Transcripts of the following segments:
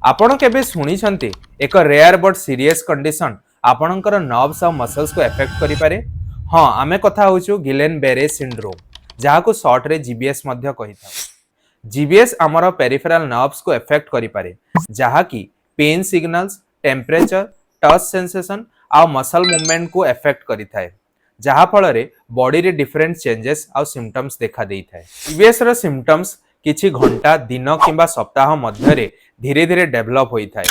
आपण केबे शुणी एक रेयर बट सीरियस कंडीशन आपणकर नर्व्स और मसल्स को एफेक्ट करि पारे। हाँ, आमे कथा होचु गिलेन बेरे सिंड्रोम, जहाँ को शॉर्ट रे जीबीएस मध्य कहि था। जीबीएस आमर पेरिफेरल नर्व्स को एफेक्ट करि पारे, जहाँ की pain signals, temperature, touch sensation आ मसल मूवमेंट को एफेक्ट करि थाए, जहाँ फल रे बॉडी रे डिफरेंट चेंजेस आ सिम्पटम्स देखा देई थाए। जीबीएस रो सिम्पटम्स किछि घंटा, दिन किंबा सप्ताह मध्य धीरे धीरे डेभलप होई थाए।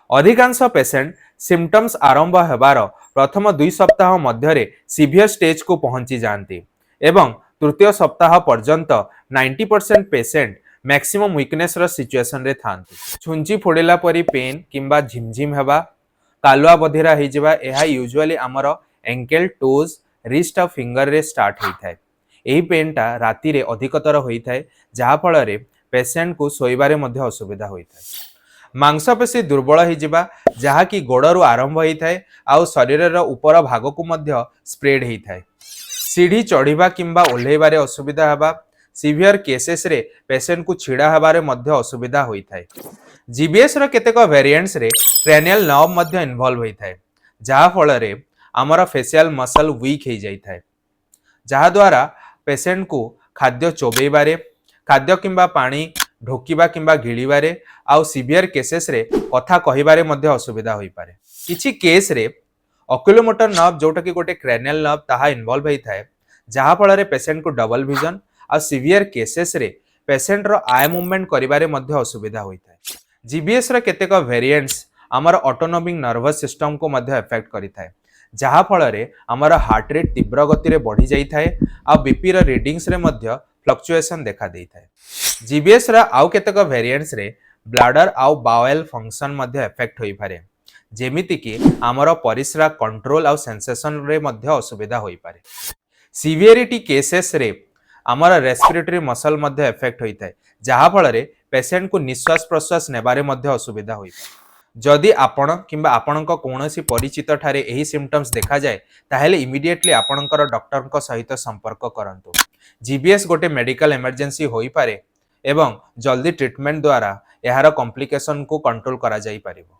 अधिकांश पेशेंट सिम्पटम्स आरंभ हेबार प्रथम 2 सप्ताह मध्य सीवियर स्टेज को पहुंची जाती एवं तृतीय सप्ताह पर्यंत 90% पेशेंट मैक्सिमम वीकनेस रो सिचुएशन रे थांती। छुंची फोड़िला परी पेन किंबा झिमझिम हेबा, कालुआ बधिरा हो जावा, यह यूजुअली आमर एंकल, टोज, रिस्ट और फिंगर रे स्टार्ट होई थाए। एही पेनटा राति रे अधिकतर होई थाए, जहा फल रे पेशेंट को सोइबारे मध्य असुविधा होई थाए। मांसपेशी दुर्बल हो जावा, जहा कि गोड़रू आरंभ होता है आउ शरीर ऊपर भाग को मध्य स्प्रेड होता है। सीढ़ी चढ़ा किंबा ओह्लैबारे असुविधा हेबा, सीवियर केसेस रे पेशेंट को छिड़ा हेबारे मध्य असुविधा होता है। जीबीएस रो केतेक वेरिएंट्स रे क्रेनियल नर्व मध्य इन्वॉल्व होता है, जहा फल रे आमर फेशियल मसल वीक हो जाता है, जहा द्वारा पेशेंट को खाद्य चोबेबारे, खाद्य किंबा पानी ढोकिबा किंबा गिळिबारे आउ सीवियर केसेस रे कथा कहिबारे मध्य असुविधा होई पारे। किछि केस रे ऑक्युलोमोटर नर्व जोटा कि गोटे क्रेनियल नर्व ताहा इन्वॉल्व होई थाए, जहा फल रे पेशेंट को डबल विजन आ सीवियर केसेस रे पेशेंट रो आई मूवमेंट करिबारे मध्य असुविधा होई थाए। जीबीएस रे केतेक वेरिएंट्स हमर ऑटोनॉमिक नर्वस सिस्टम को मध्य इफेक्ट करि थाए, जहा फल रे हमर हार्ट रेट तीव्र गति रे बढ़ी जाई थाए आ बीपी रो रीडिंग्स रे मध्य फ्लक्चुएशन देखा देई थाए। जीबीएस रा आउ केतेक वेरिएंट्स रे ब्लाडर आउ बावेल फंक्शन मध्य इफेक्ट होई पारे, जेमिति कि हमर परिस्रा कंट्रोल आउ सेंसेशन रे मध्य असुविधा होई पारे। सीवियरिटी केसेस रे हमर रेस्पिरेटरी मसल मध्य इफेक्ट होई थाए, जहा फल रे पेशेंट को निश्वास प्रश्वास नेबारे मध्य असुविधा होई पारे। जदि आपण किंबा आपणक कोनोसी परिचित ठारे एही सिम्पटम्स देखा जाए, ताहेले इमिडिएटली आपणकर डॉक्टर को सहित संपर्क करंतु। जीबीएस गोटे मेडिकल इमरजेंसी होई पारे एवं जल्दी ट्रीटमेंट द्वारा यार कॉम्प्लिकेशन को कंट्रोल करा जाई पारिबो।